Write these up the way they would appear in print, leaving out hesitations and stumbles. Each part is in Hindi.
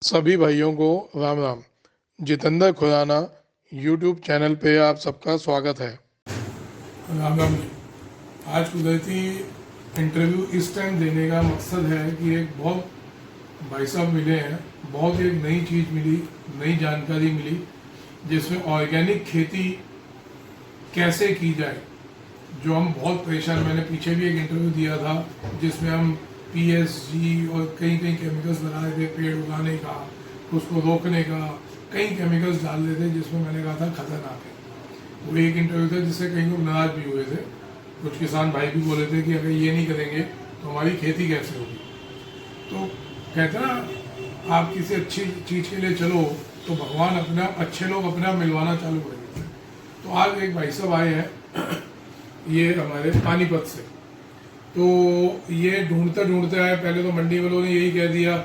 सभी भाइयों को राम राम। जितेंद्र खुराना यूट्यूब चैनल पे आप सबका स्वागत है। राम राम जी। आज कुदरती इंटरव्यू इस टाइम देने का मकसद है कि एक बहुत भाई साहब मिले हैं, बहुत एक नई चीज़ मिली, नई जानकारी मिली जिसमें ऑर्गेनिक खेती कैसे की जाए। जो हम बहुत परेशान, मैंने पीछे भी एक इंटरव्यू दिया था जिसमें हम पीएसजी और कई कई केमिकल्स बना रहे थे पेड़ उगाने का, उसको रोकने का, कई केमिकल्स डाल रहे थे जिसमें मैंने कहा था खतरनाक है। वो एक इंटरव्यू था जिससे कई लोग नाराज भी हुए थे। कुछ किसान भाई भी बोले थे कि अगर ये नहीं करेंगे तो हमारी खेती कैसे होगी। तो कहते ना, आप किसी अच्छी चीज़ के लिए चलो तो भगवान अपने आप, अच्छे लोग अपने आप मिलवाना चालू कर देते हैं। तो आज एक भाई साहब आए हैं ये हमारे पानीपत से। तो ये ढूंढते ढूंढते आए। पहले तो मंडी वालों ने यही कह दिया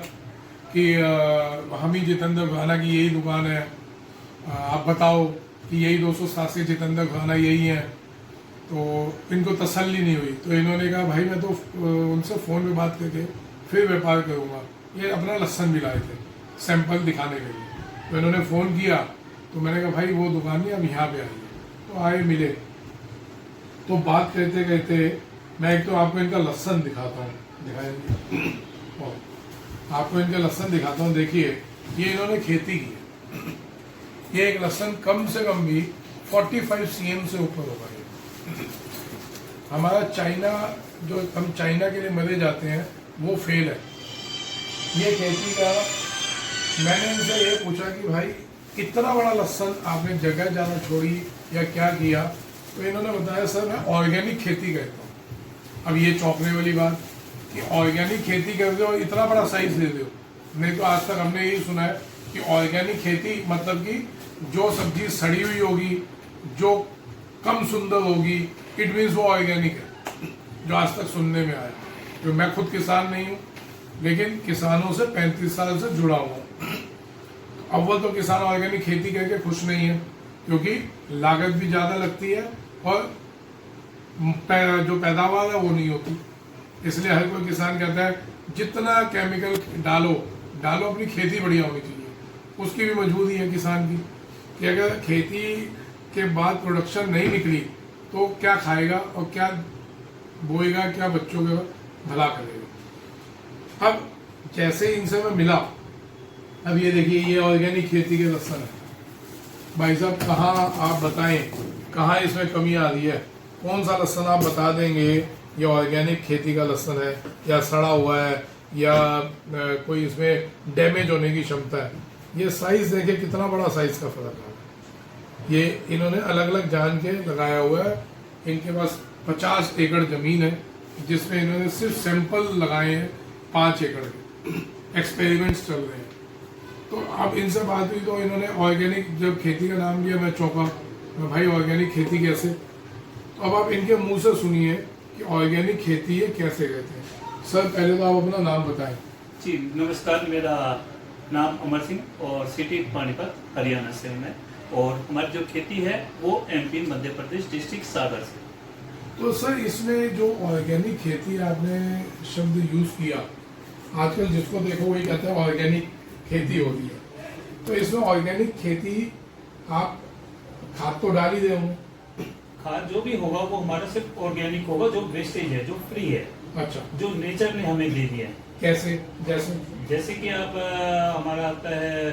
कि हम ही जितेंद्र खुराना की यही दुकान है, आप बताओ कि यही 287 जितेंद्र खुराना यही है। तो इनको तसल्ली नहीं हुई, तो इन्होंने कहा भाई मैं तो उनसे फ़ोन पे बात करके फिर व्यापार करूँगा। ये अपना लहसन भी लाए थे सैंपल दिखाने के लिए। तो इन्होंने फ़ोन किया तो मैंने कहा भाई वो दुकान नहीं, अब यहाँ पे आइए। तो आए, मिले, तो बात करते करते मैं एक तो आपको इनका लहसन दिखाता हूँ, दिखाएंगे और आपको इनका लहसन दिखाता हूँ। देखिए ये इन्होंने खेती की है। ये एक लहसन कम से कम भी 45 CM से ऊपर होगा। ये हमारा चाइना, जो हम चाइना के लिए मरे जाते हैं, वो फेल है ये खेती का। मैंने इनसे ये पूछा कि भाई इतना बड़ा लहसन आपने जगह जाना छोड़ी या क्या किया। तो इन्होंने बताया सर मैं ऑर्गेनिक खेती करता हूँ। अब ये चौंकने वाली बात कि ऑर्गेनिक खेती करते हो, इतना बड़ा साइज दे दो। नहीं तो आज तक हमने यही सुना है कि ऑर्गेनिक खेती मतलब कि जो सब्जी सड़ी हुई होगी, जो कम सुंदर होगी, इट मीन्स वो ऑर्गेनिक है, जो आज तक सुनने में आया। तो मैं खुद किसान नहीं हूँ, लेकिन किसानों से 35 साल से जुड़ा हुआ हूँ। अव्वल तो किसान ऑर्गेनिक खेती करके खुश नहीं है, क्योंकि लागत भी ज़्यादा लगती है और जो पैदावार है वो नहीं होती। इसलिए हर कोई किसान कहता है जितना केमिकल डालो डालो, अपनी खेती बढ़िया होनी चाहिए। उसकी भी मजबूरी है किसान की कि अगर खेती के बाद प्रोडक्शन नहीं निकली तो क्या खाएगा और क्या बोएगा, क्या बच्चों का भला करेगा। अब जैसे ही इनसे मैं मिला, अब ये देखिए ये ऑर्गेनिक खेती के लहसन है। भाई साहब कहाँ, आप बताएं कहाँ इसमें कमी आ रही है, कौन सा लहसन आप बता देंगे ये ऑर्गेनिक खेती का लहसन है या सड़ा हुआ है या कोई इसमें डैमेज होने की क्षमता है। ये साइज देखिए कितना बड़ा साइज का फर्क है। ये इन्होंने अलग अलग जान के लगाया हुआ है। इनके पास 50 एकड़ ज़मीन है जिसमें इन्होंने सिर्फ सैंपल लगाए हैं 5 एकड़ के। एक्सपेरिमेंट्स चल रहे हैं। तो अब इनसे बात हुई तो इन्होंने ऑर्गेनिक जब खेती का नाम लिया, मैं चौंका। मैं भाई ऑर्गेनिक खेती कैसे। तो अब आप इनके मुंह से सुनिए कि ऑर्गेनिक खेती ये कैसे कहते हैं। सर पहले तो आप अपना नाम बताएं। जी नमस्कार, मेरा नाम अमर सिंह और सिटी पानीपत हरियाणा से हूं मैं। और हमारी जो खेती है वो MP मध्य प्रदेश डिस्ट्रिक्ट सागर से। तो सर इसमें जो ऑर्गेनिक खेती आपने शब्द यूज किया, आजकल जिसको देखो वही कहते हैं ऑर्गेनिक खेती होती है। तो इसमें ऑर्गेनिक खेती आप खाद तो डाल ही दे होंगे। खाद जो भी होगा वो हमारा सिर्फ ऑर्गेनिक होगा, जो वेस्टेज है, जो फ्री है, अच्छा, जो नेचर ने हमें दे दिया है। कैसे? जैसे कि आप हमारा आता है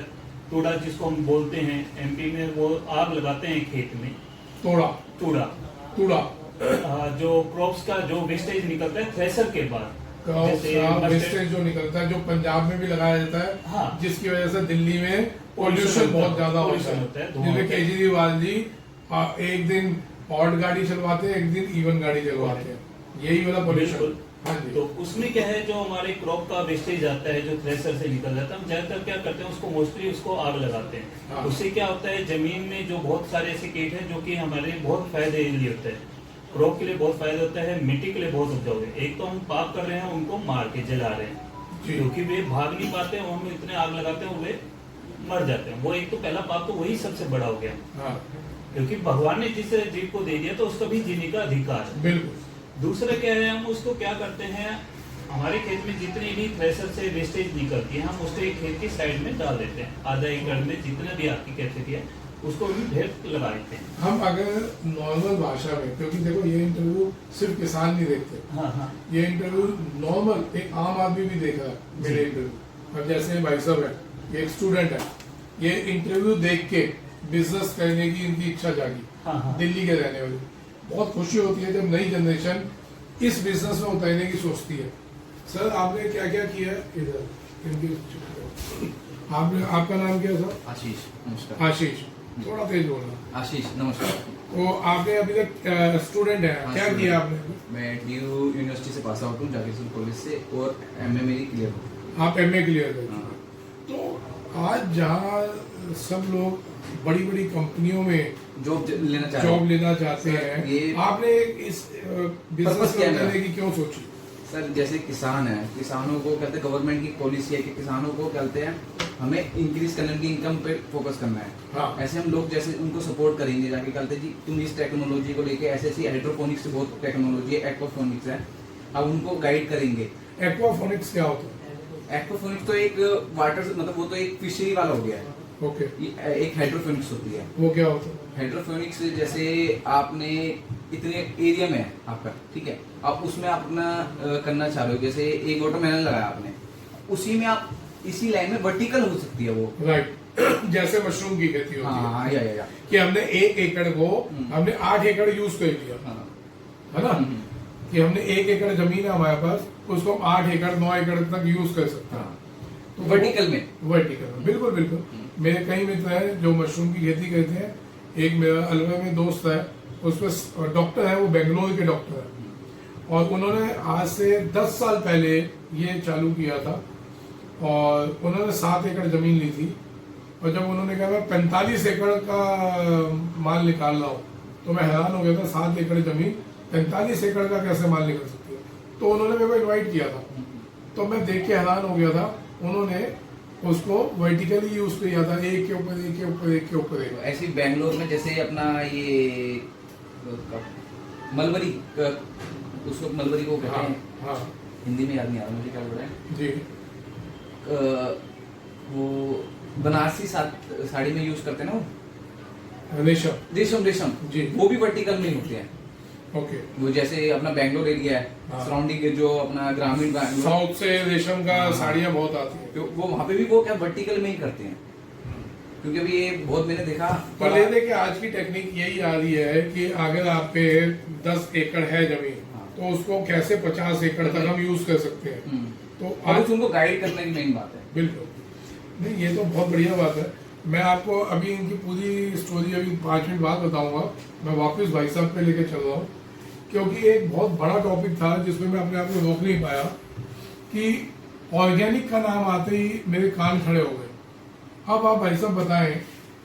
तूड़ा, जिसको हम बोलते हैं MP में, वो आग लगाते हैं खेत में। तोड़ा तूड़ा तूड़ा जो क्रॉप्स का जो वेस्टेज निकलता है थ्रेशर के बाद, वेस्टेज जो निकलता है, जो पंजाब में भी लगाया जाता है। हाँ, जिसकी वजह से दिल्ली में पोल्यूशन बहुत ज्यादा होता है। जिसमें केजरीवाल जी एक दिन ऑड गाड़ी चलवाते हैं, एक दिन इवन गाड़ी चलवाते हैं, यही वाला पोल्यूशन। हाँ जी। तो उसमें क्या है, जो हमारे क्रॉप का वेस्टेज आता है, जो थ्रेशर से निकल जाता है, हम ज्यादातर क्या करते हैं, उसको मोस्टली उसको आग लगाते हैं। हाँ। उससे क्या होता है, जमीन में जो बहुत सारे ऐसे कीट हैं जो कि हमारे बहुत फायदे लिए होते हैं, क्रॉप के लिए बहुत फायदा होता है, मिट्टी के लिए बहुत उपजाऊ है। एक तो हम पाप कर रहे हैं, उनको मार के जला रहे हैं, क्योंकि वे भाग नहीं पाते हैं, हम इतने आग लगाते हैं वे मर जाते हैं। वो एक तो पहला पाप तो वही सबसे बड़ा हो गया। हाँ। क्योंकि भगवान ने जिस जीव को दे दिया तो उसका भी जीने का अधिकार है। बिल्कुल। दूसरा क्या है, हम उसको क्या करते हैं, हमारे खेत में जितनी भी थ्रेशर से वेस्टेज निकलती है हम उसको एक खेत की साइड में डाल देते हैं। आधा एकड़ में जितना भी आपकी कैपेसिटी है उसको भी ढेर लगा देते हैं। हम अगर नॉर्मल भाषा में, क्योंकि देखो ये इंटरव्यू सिर्फ किसान नहीं देखते, हाँ ये इंटरव्यू नॉर्मल एक आम आदमी भी देख रहा है मेरे इंटरव्यू। अब जैसे भाई साहब है, ये एक स्टूडेंट है, ये इंटरव्यू देख के बिजनेस करने की इनकी इच्छा जागी। हाँ। दिल्ली के रहने वाले, बहुत खुशी होती है जब नई जनरेशन इस बिजनेस में उतरने की सोचती है। सर आपने क्या क्या किया इधर इनकी, आपने, आपका नाम क्या सर? आशीष, नमस्कार। आशीष, थोड़ा तेज बोलना। आशीष नमस्कार। तो आपने अभी तक स्टूडेंट है, हाँ, क्या student। किया आपने? मैं DU यूनिवर्सिटी से पास आउट हूँ, जाकिर हुसैन कॉलेज से, और MA मेरी क्लियर हो। आप MA क्लियर कर हाँ। तो आज जहाँ सब लोग बड़ी बड़ी कंपनियों में जॉब लेना चाह रहे जॉब हैं। लेना चाहते हैं, ये- आपने इस बिजनेस Purpose क्या है करने मेरा? की क्यों सोची? सर जैसे किसान है, किसानों को कहते हैं, गवर्नमेंट की पॉलिसी है कि किसानों को कहते हैं हमें इंक्रीज करने की इनकम पे फोकस करना है। हाँ। ऐसे हम लोग जैसे उनको सपोर्ट करेंगे, जाके कहते हैं जी तुम इस टेक्नोलॉजी को लेके, ऐसे ऐसी हाइड्रोपोनिक्स से बहुत टेक्नोलॉजी है, एक्वाफोनिक्स है, अब उनको गाइड करेंगे। एक्वाफोनिक्स क्या होता है? एक्वाफोनिक्स तो एक वाटर, मतलब वो तो एक फिशरी वाला हो गया है। ओके, ये एक हाइड्रोफोनिक्स होती है। वो क्या होता है? हाइड्रोफोनिक्स जैसे आपने इतने एरिया में है आपका, ठीक है, आप उसमें आप अपना करना चाह रहे हो, जैसे एक वाटरमेलन लगाया आपने, उसी में आप इसी लाइन में वर्टिकल हो सकती है वो। राइट, जैसे मशरूम की खेती होती है हाँ या कि हमने 1 एकड़ को हमने 8 एकड़ यूज कर लिया, हाँ। है ना? कि हमने 1 एकड़ जमीन है हमारे पास, उसको हम 8 एकड़ 9 एकड़ तक यूज कर सकते हैं। हाँ। तो वर्टिकल में। वर्टिकल में, बिल्कुल बिल्कुल। मेरे कई मित्र हैं जो मशरूम की खेती करते हैं। एक मेरा अलवर में दोस्त है, उसमें डॉक्टर है, वो बेंगलोर के डॉक्टर है, और उन्होंने आज से 10 साल पहले ये चालू किया था, और उन्होंने 7 एकड़ जमीन ली थी, और जब उन्होंने कहा मैं 45 एकड़ का माल निकाल रहा हूँ, तो मैं हैरान हो गया था। 7 एकड़ जमीन 45 एकड़ का कैसे माल निकल सकती है? तो उन्होंने मेरे को इन्वाइट किया था, तो मैं देख के हैरान हो गया था। उन्होंने उसको वर्टिकली यूज किया था, एक के ऊपर एक के ऊपर एक के ऊपर एक। ऐसे ही बैंगलोर में जैसे अपना ये मलबरी, उसको मलबरी को कहते हाँ हैं, हाँ हिंदी में याद नहीं आ रहा मुझे क्या बोल रहे हैं। जी, वो बनारसी साड़ी में यूज करते हैं ना, वो रेशम, रेशम जी। वो भी वर्टिकल में ही होते हैं। ओके। वो जैसे अपना बैंगलोर एरिया है, हाँ। सराउंडिंग जो अपना ग्रामीण बैंगलोर, साउथ से रेशम का हाँ। साड़ियाँ बहुत आती हैं। तो वो वहाँ पे भी वो क्या वर्टिकल में ही करते हैं, क्योंकि अभी ये बहुत मैंने देखा। पर ये देखिए आज की टेक्निक यही आ रही है कि अगर आप पे 10 एकड़ है जमीन, हाँ। तो उसको कैसे 50 एकड़ तक हम यूज कर सकते हैं। तो आज उनको गाइड करने की मेन बात है। बिल्कुल नहीं, ये तो बहुत बढ़िया बात है। मैं आपको अभी इनकी पूरी स्टोरी अभी 5 मिनट बाद बताऊंगा। मैं वापस भाई साहब पे लेके चल रहा हूँ, क्योंकि एक बहुत बड़ा टॉपिक था जिसमें मैं अपने आप को रोक नहीं पाया कि ऑर्गेनिक का नाम आते ही मेरे कान खड़े हो गए। अब आप भाई साहब बताएं,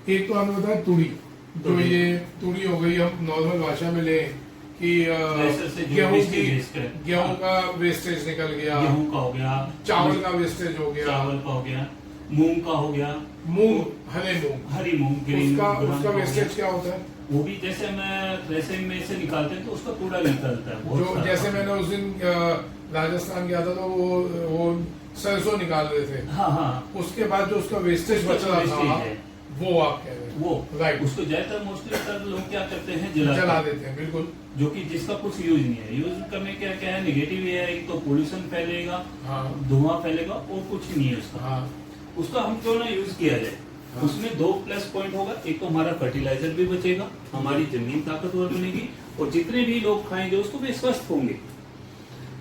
एक तो आपने बताया तुड़ी, जो ये तुड़ी हो गई, हम नॉर्मल भाषा में लें कि से जो गेहूं की wastage waste है। गेहूं का वेस्टेज निकल गया, गेहूं का हो गया, चावल का वेस्टेज हो गया, चावल का हो गया, मूंग का हो गया, मूंग, हरे मूंग, हरी मूंग, ग्रीन उसका मूंग, उसका हो गया। वेस्टेज क्या होता है? वो भी जैसे मैं थ्रेसिंग में से निकालते हैं तो उसका कूड़ा निकलता है बहुत जो सारा। जैसे मैंने उस दिन राजस्थान गया था, तो वो सरसों निकाल रहे थे, हाँ हाँ, उसके बाद जो उसका वेस्टेज उसका बच रहा wastage था, है। वो आप कह रहे हैं, वो राइट, उसको ज्यादातर मोस्टली लोग क्या करते हैं, जला जला देते हैं। बिल्कुल, जो कि जिसका कुछ यूज नहीं है। यूज करने क्या क्या है, नेगेटिव है, एक तो पोल्यूशन फैलेगा, हाँ धुआं फैलेगा, और कुछ नहीं है उसका। हाँ उसका हम क्यों ना यूज किया जाए। हाँ। उसमें 2 प्लस पॉइंट होगा, एक तो हमारा फर्टिलाइजर भी बचेगा, हमारी जमीन ताकतवर बनेगी, और जितने भी लोग खाएंगे उसको भी स्वस्थ होंगे।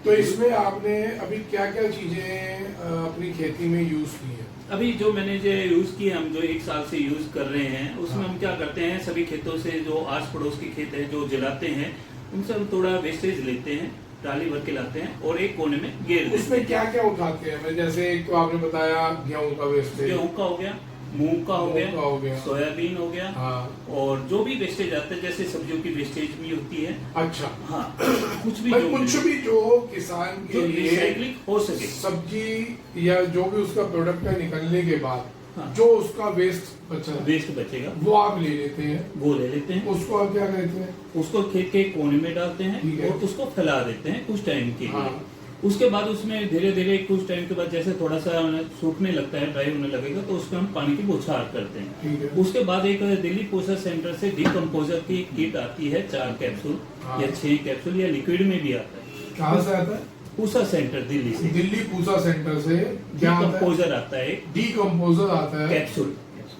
तो इसमें आपने अभी क्या क्या चीजें अपनी खेती में यूज की है? अभी जो मैंने जो यूज की, हम जो 1 साल से यूज कर रहे हैं, उसमें हाँ। हम क्या करते हैं, सभी खेतों से जो आस पड़ोस के खेत है जो जलाते हैं, उनसे हम थोड़ा वेस्टेज लेते हैं, ट्राली भर के लाते हैं और एक कोने में घेर देते उसमें हैं। क्या क्या उठाते हैं? मैं जैसे एक तो आपने बताया गेहूं का वेस्टेज, गेहूं का हो गया, मूंग का हो मूंग का हो गया, गया। सोयाबीन हो गया, हाँ, और जो भी वेस्टेज आते हैं, जैसे सब्जियों की वेस्टेज भी होती है। अच्छा, हाँ, कुछ भी भाई जो कुछ भी जो किसान के जो लिए रिसाइकलिंग हो सके। सब्जी या जो भी उसका प्रोडक्ट है निकलने के बाद हाँ। जो उसका वेस्ट बचा है, वेस्ट बचेगा वो आप ले लेते हैं, वो ले लेते हैं, उसको आप क्या कहते हैं? उसको खेत के कोने में डालते ठीक हैं है। और उसको फैला देते हैं कुछ टाइम के हाँ, लिए। उसके बाद उसमें धीरे धीरे कुछ टाइम के बाद जैसे थोड़ा सा सूखने लगता है, ड्राई होने लगेगा, तो उसमें हम पानी की बौछार करते हैं। ठीक है। उसके बाद एक दिल्ली पोषण सेंटर से डीकम्पोजर की किट आती है, 4 कैप्सूल हाँ। या 6 कैप्सूल या लिक्विड में भी आता है। कहाँ से आता है? पूसा सेंटर दिल्ली से दिल्ली पूसा सेंटर से क्या आता है? डीकम्पोजर आता है, डीकम्पोजर आता है, कैप्सूल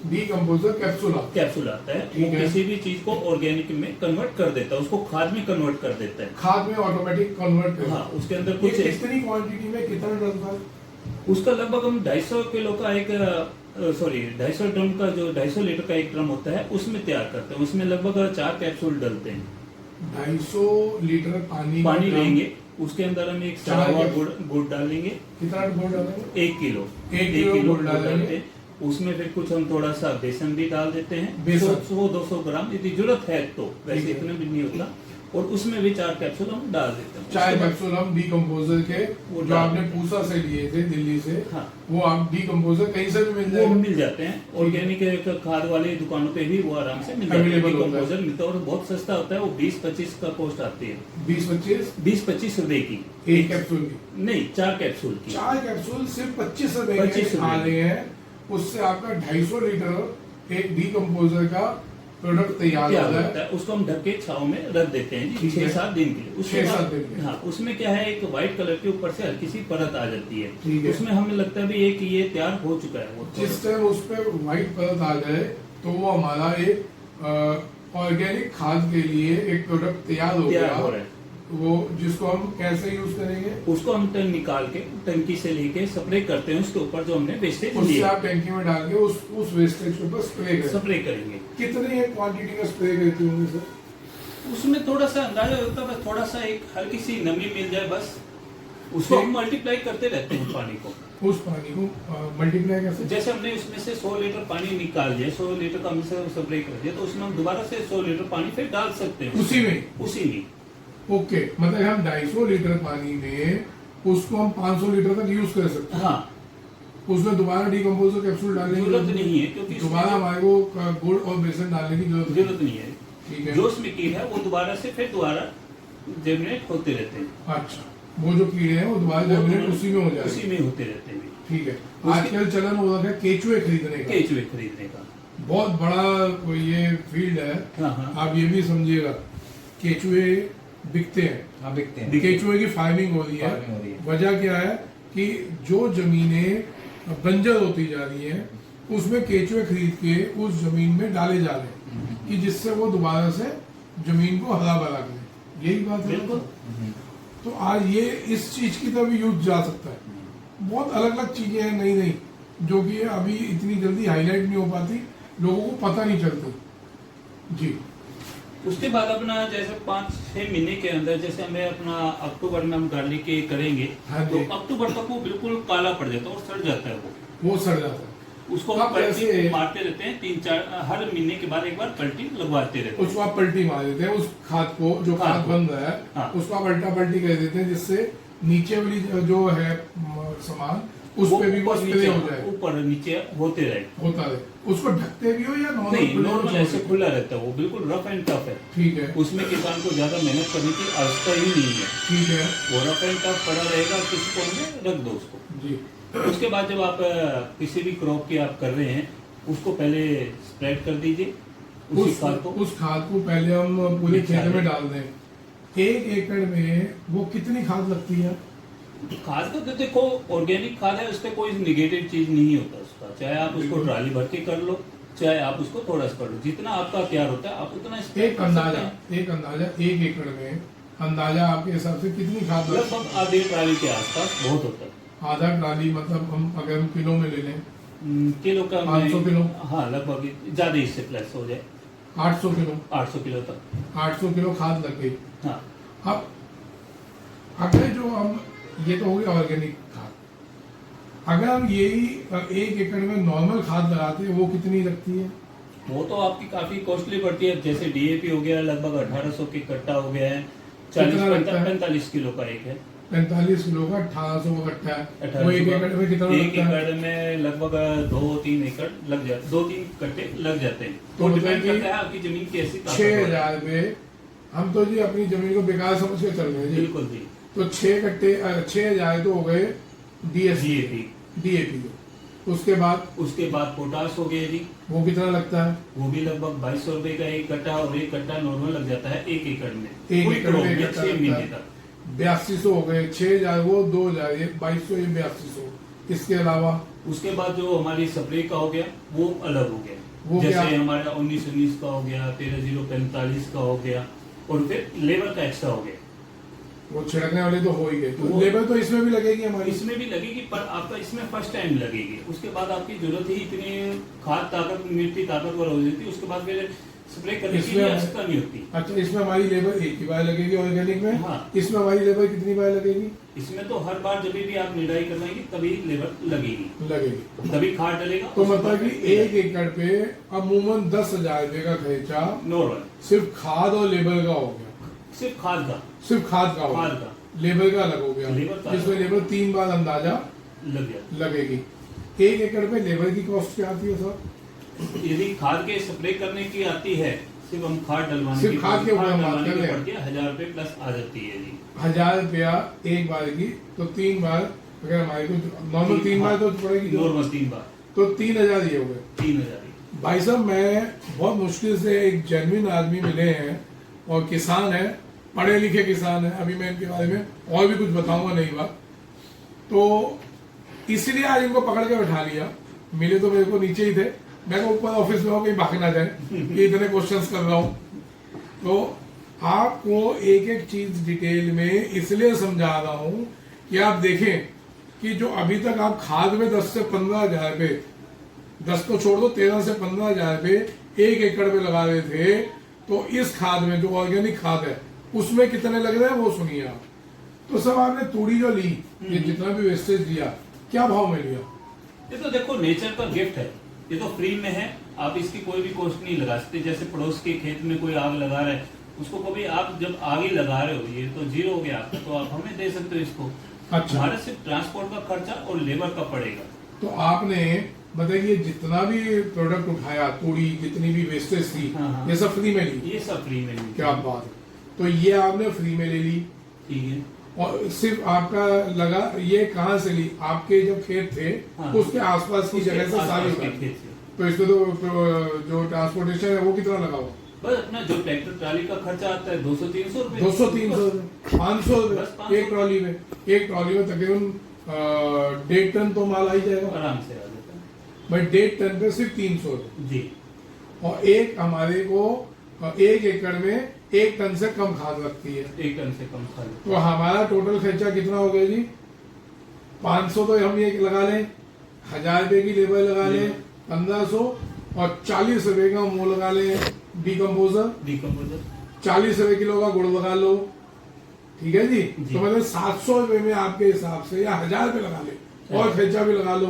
डीकम्पोजर कैप्सूल आता है। कैप्सूल आता है। ठीक वो है। किसी भी चीज को ऑर्गेनिक में कन्वर्ट कर देता है, उसको खाद में कन्वर्ट कर देता है। खाद में ऑटोमेटिक कन्वर्ट कर। हाँ, उसके अंदर कुछ कितनी क्वांटिटी में कितना डलता है? उसका लगभग हम 250 किलो का एक 250 ड्रम का जो 250 लीटर का एक ड्रम होता है उसमें तैयार करते हैं। उसमें लगभग 4 कैप्सूल डलते हैं। 250 लीटर पानी लेंगे, उसके अंदर हम एक सड़ा हुआ गुड़ डालेंगे। कितना गुड़ डालेंगे? 1 किलो 1 किलो गुड़ डालते डालेंगे। हैं। उसमें फिर कुछ हम थोड़ा सा बेसन भी डाल देते हैं, बेसन? 100-200 ग्राम यदि जरूरत है तो, वैसे ठीक है। इतना भी नहीं होता। और उसमें भी 4 कैप्सूल हम डाल देते हैं। 4 उसके बाद- कैप्सूल हम डीकम्पोजर के वो जो डाल- आपने पूसा से लिए थे दिल्ली से, हाँ, वो आप डीकम्पोजर कहीं से भी मिल वो जाएगा। मिल जाते हैं। ऑर्गेनिक खाद वाली दुकानों पे भी वो आराम से मिल जाते हैं। Available होता है। डीकम्पोजर मिलता है और बहुत सस्ता होता है। वो 20-25 का कॉस्ट आती है, 20-25 20-25 रुपए की एक कैप्सूल की। नहीं, 4 कैप्सूल की। 4 कैप्सूल सिर्फ 25 रुपए 25 के रुपए। आ रहे हैं। उससे आपका 250 लीटर एक डीकम्पोजर का प्रोडक्ट तैयार क्या होता होता है। है, उसको हम ढक के छाव में रख देते हैं जी, ठीक है। 6-7 दिन के लिए। उसके 6-7 बाद- दिन के लिए। हाँ, उसमें क्या है, एक व्हाइट कलर के ऊपर से हल्की सी परत आ जाती है। ठीक है। उसमें हमें लगता है भी ये तैयार हो चुका है। वो जिस टाइम उस पर व्हाइट परत आ जाए तो वो हमारा एक ऑर्गेनिक खाद के लिए एक प्रोडक्ट तैयार हो तैयार गया। हो रहा है। वो जिसको हम कैसे यूज करेंगे? उसको हम टन निकाल के टंकी से लेके स्प्रे करते हैं उसके ऊपर जो हमने वेस्टेज उससे लिया, आप टैंकी में डाल के उस वेस्टेज के ऊपर स्प्रे करें। स्प्रे करेंगे। कितने क्वांटिटी में स्प्रे करते होंगे सर? उसमें थोड़ा सा अंदाजा होता है, बस थोड़ा सा एक हल्की सी नमी मिल जाए बस। उसको हम मल्टीप्लाई करते रहते हैं पानी को। उस पानी को मल्टीप्लाई कैसे? जैसे हमने उसमें से 100 लीटर पानी निकाल दिया, 100 लीटर का हमसे स्प्रे कर दिया, तो उसमें हम दोबारा से 100 लीटर पानी फिर डाल सकते हैं उसी में? उसी में। ओके, मतलब हम 250 लीटर पानी में उसको हम 500 लीटर तक यूज कर सकते हैं। हाँ, उसमें दोबारा डीकम्पोजर कैप्सूल डालने की जरूरत नहीं है, क्योंकि उसमें दोबारा हमारे को गुड़ और बेसन डालने की जरूरत नहीं है। ठीक है। जो उसमें कीट है वो दोबारा से फिर दोबारा जेमिनेट होते रहते हैं। अच्छा, वो जो कीड़े हैं वो दोबारा वो जर्मिनेट दोबारा उसी में हो उसी जाएंगे। में होते रहते हैं। ठीक है। उसके- आजकल चलन हो रहा है केचुए खरीदने का। केचुए खरीदने का। बहुत बड़ा ये फील्ड है। हाँ, हाँ। आप ये भी समझिएगा, केचुए बिकते हैं। हाँ, बिकते हैं। केचुए की फार्मिंग हो रही फार्मिंग हो रही है। है। वजह क्या है कि जो जमीनें बंजर होती जा रही हैं उसमें केचुए खरीद के उस जमीन में डाले जा रहे हैं कि जिससे वो दोबारा से जमीन को हरा भरा करें। यही बात है। बिल्कुल। तो आज ये इस चीज की तरफ यूज जा सकता है। बहुत अलग अलग चीजें हैं नई नई जो कि अभी इतनी जल्दी हाईलाइट नहीं हो पाती, लोगों को पता नहीं चलती। जी। उसके बाद अपना जैसे 5-6 महीने के अंदर जैसे हमें अपना अक्टूबर में हम गार्लिक के करेंगे, हाँ तो जी। अक्टूबर तक वो बिल्कुल काला पड़ जाता है और सड़ जाता है वो सड़ जाता है। उसको आप हम पलटी ऐसे- मारते रहते हैं, 3-4 हर महीने के बाद एक बार पलटी लगवाते रहते हैं। उसको आप पलटी मार देते हैं, उस खाद को जो खाद खाद को। बन रहा है हाँ। उसको आप पलटा पलटी कर देते हैं, जिससे नीचे वाली जो है सामान उस वो पे भी वो ऊपर स्प्रे हो नीचे जाए। ऊपर नीचे होते रहे। होता है। उसको ढकते भी हो या नहीं, नॉर्मल नॉर्मल ऐसे खुला रहता है, वो बिल्कुल रफ एंड टफ है। ठीक है। उसमें किसान को ज्यादा मेहनत करने की आवश्यकता ही नहीं है। ठीक है वो रफ एंड टफ पड़ा रहेगा, किसी कोने में रख दो उसको। जी। उसके बाद जब आप किसी भी क्रॉप की आप कर रहे हैं, उसको पहले स्प्रेड कर दीजिए उसी खाद को। उस खाद को पहले हम पूरे मिक्स खेत डालें। में डाल दें। 1 एकड़ में वो कितनी खाद लगती है? खाद का तो देखो, ऑर्गेनिक खाद है, उससे कोई निगेटिव चीज नहीं होता उसका। चाहे आप उसको बिल्कुल। ट्राली भर के कर लो, चाहे आप उसको थोड़ा सा कर लो, जितना आपका तैयार होता है आप उतना स्प्रे एक कर सकते अंदाजा हैं। 1 एकड़ में अंदाजा आपके हिसाब से कितनी खाद लगती है? लगभग आधे ट्राली के आसपास बहुत होता है। आधा ट्राली मतलब अगर हम किलो में ले लें किलो का 500 किलो? हाँ, लगभग ज्यादा इससे प्लस हो जाए, 800 किलो। 800 किलो तक। 800 किलो खाद लग गई। हाँ, अब अगर जो हम ये तो हो गया ऑर्गेनिक खाद, अगर हम यही 1 एकड़ में नॉर्मल खाद लगाते हैं वो कितनी लगती है? वो तो आपकी काफी कॉस्टली पड़ती है। जैसे डीएपी हो गया, लगभग 1800 की कट्टा हो गया है, कितना लगता है? 45 किलो का एक है। 45 किलो का 1800 का कट्टा है। वो 1 एकड़ में कितना एक लगता है? एकड़ में लगभग 2-3 एकड़ लग जाते, 2-3 कट्टे लग जाते हैं। तो तो मतलब डिपेंड कि करता है आपकी जमीन कैसी ताकत है। 6000 रुपये। हम तो जी अपनी जमीन को बेकार समझ के चल रहे हैं जी। बिल्कुल जी। तो 6,000 तो हो गए डीएसपी DAP। डीएपी। उसके बाद उसके बाद पोटास हो गया जी, वो कितना लगता है? वो भी लगभग 2200 रुपए का एक कट्टा, और एक कट्टा नॉर्मल लग जाता है 1 एकड़ में। एक फुल एकड़ क्रॉप में एक में कट्टा 6 लगता महीने है। तक। 8200 हो गए, 6,000 वो 2,000 ये 2200 ये 8200। इसके अलावा उसके बाद जो हमारी स्प्रे का हो गया वो अलग हो गया, वो जैसे क्या? हमारा 1919 का हो गया, 13045 का हो गया, और फिर लेबर का एक्स्ट्रा हो गया। वो छिड़कने वाले तो हो ही गए, तो वो- लेबर तो इसमें भी लगेगी हमारी। इसमें भी लगेगी, पर आपका इसमें फर्स्ट टाइम लगेगी। उसके बाद आपकी जरूरत ही इतनी खाद ताकत, मिट्टी ताकतवर हो जाती है, उसके बाद फिर स्प्रे करने की इसमें आवश्यकता नहीं होती। अच्छा, इसमें हमारी लेबर एक ही बार लगेगी ऑर्गेनिक में? हाँ। इसमें हमारी लेबर कितनी बार लगेगी? इसमें तो हर बार जब भी आप निराई करवाएंगे तभी लेबर लगेगी, लगेगी। तभी खाद डलेगा। तो उसके मतलब बाद कि फिर 1 एकड़ पे अमूमन 10,000 रुपए का खर्चा नॉर्मल सिर्फ खाद और लेबर का हो गया। सिर्फ खाद का, सिर्फ खाद का हो खाद गया, का लेबर का अलग हो गया, लेबर का जिसमें लेबर 3 बार अंदाजा लग गया। लगेगी। 1 एकड़ पे लेबर की कॉस्ट क्या आती है सर? यदि खाद के स्प्रे करने की आती है, सिर्फ हम खाद डलवाने सिर्फ की खाद के ऊपर हम बात डलवाने कर की रहे हैं। पड़ती है, 1000 रुपए प्लस आ जाती है जी। 1,000 रुपया एक बार की, तो 3 बार अगर हमारे को नॉर्मल 3 बार तो पड़ेगी, नॉर्मल 3 बार, तो 3,000 ये हो गए। 3000। भाई साहब, मैं बहुत मुश्किल से एक जेन्युइन आदमी मिले हैं और किसान है, पढ़े लिखे किसान है। अभी मैं इनके बारे में और भी कुछ बताऊंगा नई बात, तो इसलिए आज इनको पकड़ के बैठा लिया। मिले तो मेरे को नीचे ही थे, मैं को ऊपर ऑफिस में हो, कहीं भाग ना जाए कि इतने क्वेश्चंस कर रहा हूँ। तो आपको एक एक चीज डिटेल में इसलिए समझा रहा हूं कि आप देखें कि जो अभी तक आप खाद में 10 से 15,000 रुपए, 10 को छोड़ दो, 13 से 15,000 रुपए 1 एकड़ में लगा रहे थे, तो इस खाद में जो ऑर्गेनिक खाद है उसमें कितने लग रहे हैं वो सुनिए आप। तो सब आपने तूड़ी जो ली, ये जितना भी वेस्टेज लिया, क्या भाव में लिया? ये तो देखो नेचर का गिफ्ट है, ये तो फ्री में है, आप इसकी कोई भी कॉस्ट नहीं लगा सकते। जैसे पड़ोस के खेत में कोई आग लगा रहा है, उसको कभी आप जब आग ही लगा रहे हो, ये तो जीरो हो गया आपका, तो आप हमें दे सकते हो इसको। अच्छा। हमारे सिर्फ ट्रांसपोर्ट का खर्चा और लेबर का पड़ेगा। तो आपने बताइए जितना भी प्रोडक्ट उठाया, तूड़ी जितनी भी वेस्टेज थी, हाँ, हाँ। ये सब फ्री में ली? ये सब फ्री में मिलता क्या है। बात है। तो ये आपने फ्री में ले ली, ठीक है। और सिर्फ आपका लगा, ये कहाँ से ली? आपके जो खेत थे हाँ। उसके आसपास की उसके जगह से सारी आसपास के उगाई। खेत से। तो इसमें तो जो ट्रांसपोर्टेशन है वो कितना लगा हुआ? बस अपना जो ट्रैक्टर ट्राली का खर्चा आता है 200-300 रुपए, 200-300 500 बस 500 एक ट्रॉली में। एक ट्रॉली में तकरीबन 1.5 टन तो माल आ ही जाएगा आराम से आ जाता है भाई। 1.5 टन पे सिर्फ 300 रुपए, जी। और एक हमारे को 1 एकड़ में 1 टन से कम खाद लगती है। 1 टन से कम खाली। तो हमारा टोटल खर्चा कितना हो गया जी? 500 तो हम ये लगा लें, 1,000 रुपए की लेबर लगा लें, 1500, और 40 रुपए का मुंह लगा लें डिकम्पोजर, डिकम्पोजर 40 रुपए किलो का गुड़ लगा लो, ठीक है जी। जी। तो मतलब 700 रुपए में आपके हिसाब से, या 1,000 रुपए लगा ले और खर्चा भी लगा लो,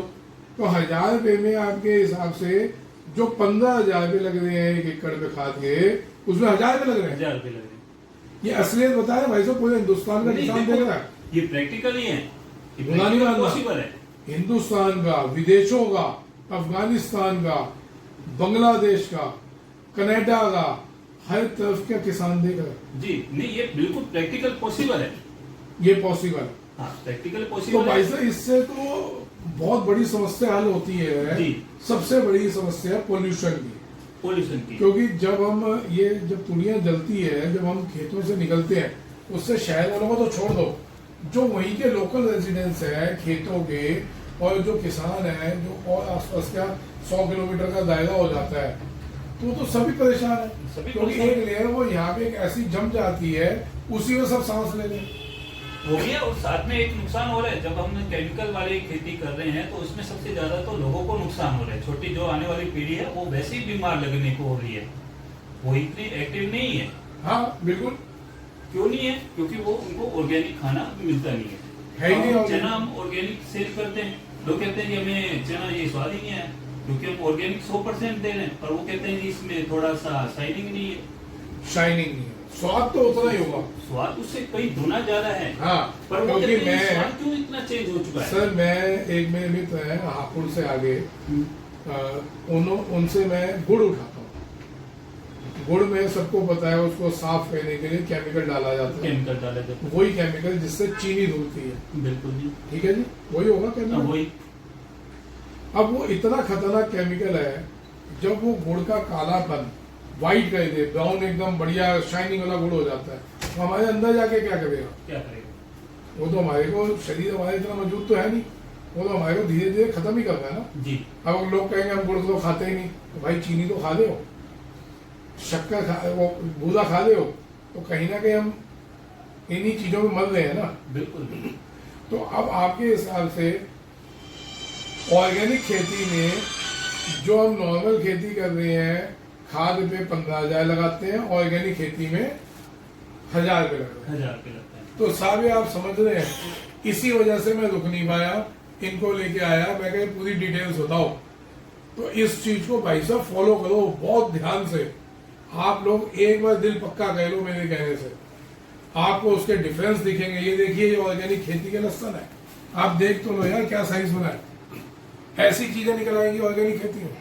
तो 1,000 रुपए में आपके हिसाब से जो 15,000 रुपए लग रहे हैं 1 एकड़ पे खाद के, उसमें 1,000 रुपए लग रहे हैं। 1000 रुपए लग रहे हैं। ये असलियत बताए भाई साहब, पूरे हिंदुस्तान का नहीं, किसान देखो, देख रहा है। ये प्रैक्टिकल ही है, बुरा नहीं मानना। पॉसिबल है। हिंदुस्तान का, विदेशों का, अफगानिस्तान का, बांग्लादेश का, कनाडा का, हर तरफ का किसान देख रहा है। जी नहीं, ये बिल्कुल प्रैक्टिकल पॉसिबल है। ये पॉसिबल है। हाँ, प्रैक्टिकल तो पॉसिबल भाई है। साहब इससे तो बहुत बड़ी समस्या हल होती है जी। सबसे बड़ी समस्या पोल्यूशन की। पोल्यूशन की। क्योंकि जब जब तुड़ियां जलती है, जब हम खेतों से निकलते हैं, उससे शहर वालों को तो छोड़ दो, जो वहीं के लोकल रेजिडेंट्स है खेतों के, और जो किसान है, जो और आसपास का 100 किलोमीटर का दायरा हो जाता है, तो सभी परेशान है। सभी क्योंकि परेशान। एक लेयर वो यहाँ पे एक ऐसी जम जाती है, उसी में सब सांस ले लें। हो गया, और साथ में एक नुकसान हो रहा है, जब हम केमिकल वाली खेती कर रहे हैं तो उसमें सबसे ज्यादा तो लोगों को नुकसान हो रहा है। छोटी जो आने वाली पीढ़ी है वो वैसे ही बीमार लगने को हो रही है, वो इतनी एक्टिव नहीं है। हाँ बिल्कुल, क्यों नहीं है? क्योंकि वो उनको ऑर्गेनिक खाना मिलता नहीं है ही नहीं अब organic। चना हम ऑर्गेनिक सेल करते हैं, लोग कहते हैं कि हमें चना ये स्वाद ही नहीं है, क्योंकि हम ऑर्गेनिक 100% दे रहे हैं, पर वो कहते हैं कि इसमें थोड़ा सा शाइनिंग नहीं है। शाइनिंग नहीं है, स्वाद तो उतना ही होगा। स्वाद उससे कई गुना ज्यादा है। हाँ, पर वो क्योंकि कहते हैं मैं, स्वाद क्यों इतना चेंज हो चुका है? सर एक मेरे मित्र है हापुड़ से आगे, उनसे मैं गुड़ उठाता हूँ। गुड़ में सबको पता है उसको साफ करने के लिए केमिकल डाला जाता है, केमिकल डाले जाते वही केमिकल जिससे चीनी धुलती है, हैं। बिल्कुल जी। ठीक है जी, वही होगा हाँ, केमिकल। वही। अब वो इतना खतरनाक केमिकल है, जब वो गुड़ का कालापन व्हाइट कर दे, ब्राउन एकदम बढ़िया शाइनिंग वाला गुड़ हो जाता है, तो हमारे अंदर जाके क्या करेगा? क्या करेगा? वो तो हमारे को, शरीर हमारा इतना मजबूत तो है नहीं, वो तो हमारे को धीरे धीरे खत्म ही कर रहा है ना। जी। अब लोग कहेंगे हम गुड़ तो खाते ही नहीं, तो भाई चीनी तो खा ले हो, शक्कर खा, वो भूसा खा ले हो, तो कहीं ना कहीं हम इन्हीं चीजों में मर रहे हैं ना। बिल्कुल। तो अब आपके हिसाब से ऑर्गेनिक खेती में जो हम नॉर्मल खेती कर रहे हैं, खाद पे 15,000 लगाते हैं, ऑर्गेनिक खेती में 1,000 रुपये लग रहे हैं। 1000 रुपये लगता है। तो साहब ये आप समझ रहे हैं, इसी वजह से मैं रुक नहीं पाया, इनको लेके आया, मैं कहा पूरी डिटेल्स बताओ। तो इस चीज को भाई साहब फॉलो करो बहुत ध्यान से। आप लोग एक बार दिल पक्का कह लो मेरे कहने से, आपको उसके डिफरेंस दिखेंगे। ये देखिए, ये ऑर्गेनिक खेती के लहसन है, आप देख तो लो यार क्या साइज बना है। ऐसी चीजें निकल आएंगी ऑर्गेनिक खेती में।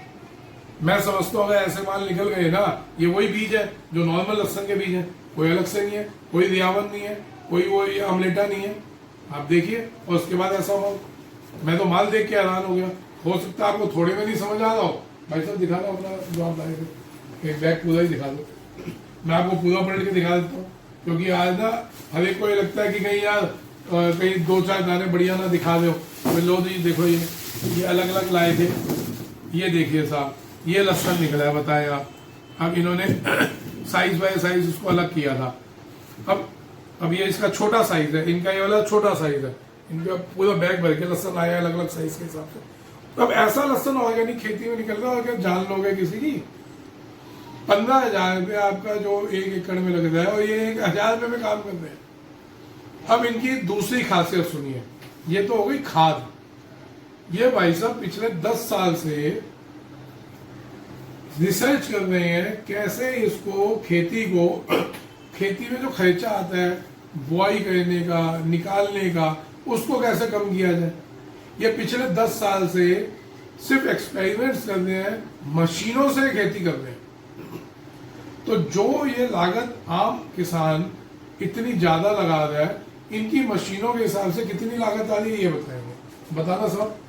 मैं समझता हूँ अगर ऐसे माल निकल गए ना, ये वही बीज है जो नॉर्मल लहसन के बीज है, कोई अलग से नहीं है, कोई रियावन नहीं है, कोई वो ये आमलेटा नहीं है। आप देखिए, और उसके बाद ऐसा हो, मैं तो माल देख के हैरान हो गया। हो सकता है आपको थोड़े में नहीं समझ आ रहा हो, भाई साहब दिखा दो अपना जवाब लाए थे, एक बैग पूरा ही दिखा दो, मैं आपको पूरा पलट के दिखा देता हूँ। क्योंकि आज ना हर एक को ये लगता है कि कहीं यार कहीं 2-4 दाने बढ़िया ना दिखा दो, तो लो जी देखो, ये अलग अलग लाए थे, ये देखिए साहब, ये लहसन निकला है, बताएं आप। अब इन्होंने साइज बाय साइज उसको अलग किया था। अब ये इसका छोटा साइज है, इनका ये वाला छोटा साइज है, इनका पूरा बैग भर के लहसन आया अलग अलग साइज के हिसाब से। अब ऐसा लहसन ऑर्गेनिक खेती में निकल रहा है, और क्या जान लोगे किसी की? 15,000 रुपये आपका जो 1 एकड़ में लग रहा है, और ये 1,000 रुपये में काम कर रहे हैं। अब इनकी दूसरी खासियत सुनिए, ये तो हो गई खाद। ये भाई साहब पिछले 10 साल से रिसर्च कर रहे हैं कैसे इसको खेती में जो खर्चा आता है बुआई करने का, निकालने का, उसको कैसे कम किया जाए। ये पिछले 10 साल से सिर्फ एक्सपेरिमेंट्स कर रहे हैं, मशीनों से खेती कर रहे हैं। तो जो ये लागत आम किसान इतनी ज्यादा लगा रहा है, इनकी मशीनों के हिसाब से कितनी लागत आ रही है ये बताएंगे, बताना साहब।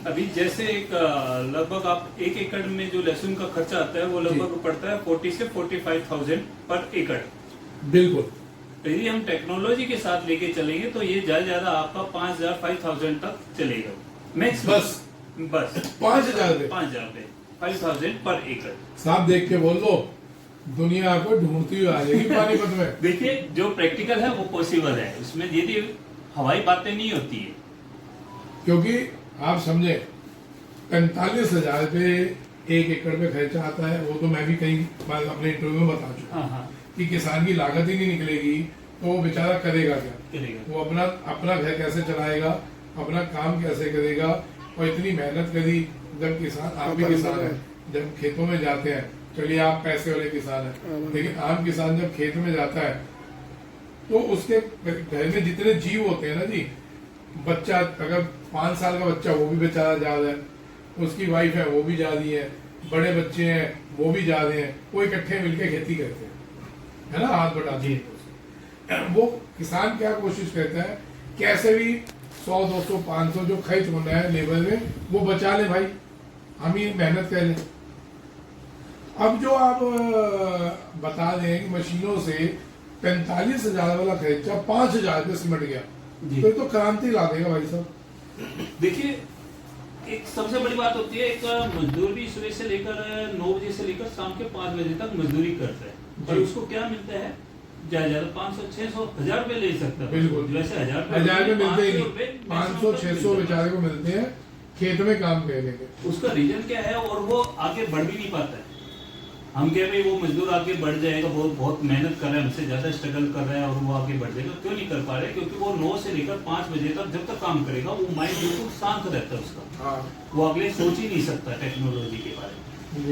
अभी जैसे एक लगभग आप 1 एकड़ में जो लहसुन का खर्चा आता है वो लगभग पड़ता है 40 से 45,000 पर एकड़। बिल्कुल। तो यदि हम टेक्नोलॉजी के साथ लेके चलेंगे तो ये ज्यादा आपका 5,000 5,000 तक चलेगा मैक्स। बस 5,000 रुपये, 5,000 रुपये 5,000 पर एकड़। साहब देख के बोल दो, दुनिया आपको ढूंढती हुई आ जाएगी पानीपत में। देखिए, जो प्रैक्टिकल है वो पॉसिबल है, उसमें यदि हवाई बातें नहीं होती है। क्योंकि आप समझे 45,000 रुपये 1 एकड़ में खर्चा आता है, वो तो मैं भी कहीं बार अपने इंटरव्यू में बता चुका हाँ हाँ, कि किसान की लागत ही नहीं निकलेगी तो वो बेचारा करेगा क्या? करेगा। वो अपना घर कैसे चलाएगा, अपना काम कैसे करेगा। और इतनी मेहनत करी, जब किसान, आप भी किसान है, जब खेतों में जाते हैं, चलिए आप पैसे वाले किसान हैं, लेकिन आम किसान जब खेत में जाता है तो उसके घर में जितने जीव होते हैं ना जी, बच्चा अगर 5 साल का बच्चा वो भी बेचारा जा रहा है, उसकी वाइफ है वो भी जा रही है, बड़े बच्चे हैं वो भी जा रहे हैं, वो इकट्ठे मिलकर खेती करते हैं, है ना, हाथ बटा जी। वो किसान क्या कोशिश करता है, कैसे भी 100 200 500 जो खर्च होना है लेबर में वो बचा ले भाई, हम ही मेहनत कर लें। अब जो आप बता रहे हैं कि मशीनों से 45,000 वाला खर्चा 5,000 रुपये सिमट गया, तो ये तो क्रांति ला देगा भाई साहब। देखिए, एक सबसे बड़ी बात होती है, एक मजदूर भी सुबह से लेकर 9 बजे से लेकर शाम के 5 बजे तक मजदूरी करता है, और उसको क्या मिलता है? ज्यादा 500 600 1000 रुपए ले सकता है। बिल्कुल। वैसे 1000 रुपये मिलते ही नहीं, 500 600 बेचारे को मिलते हैं खेत में काम करने के। उसका रीजन क्या है? और वो आगे बढ़ भी नहीं पाता है। हम कह रहे वो मजदूर आगे बढ़ जाएगा, बहुत मेहनत कर रहा है, हमसे ज्यादा स्ट्रगल कर रहा है और वो आगे बढ़ जाएगा, क्यों नहीं कर पा रहे? क्योंकि वो 9 से लेकर 5 बजे तक जब तक काम करेगा वो माइंड बिल्कुल शांत रहता है उसका। वो अगले सोच ही नहीं सकता टेक्नोलॉजी के बारे में।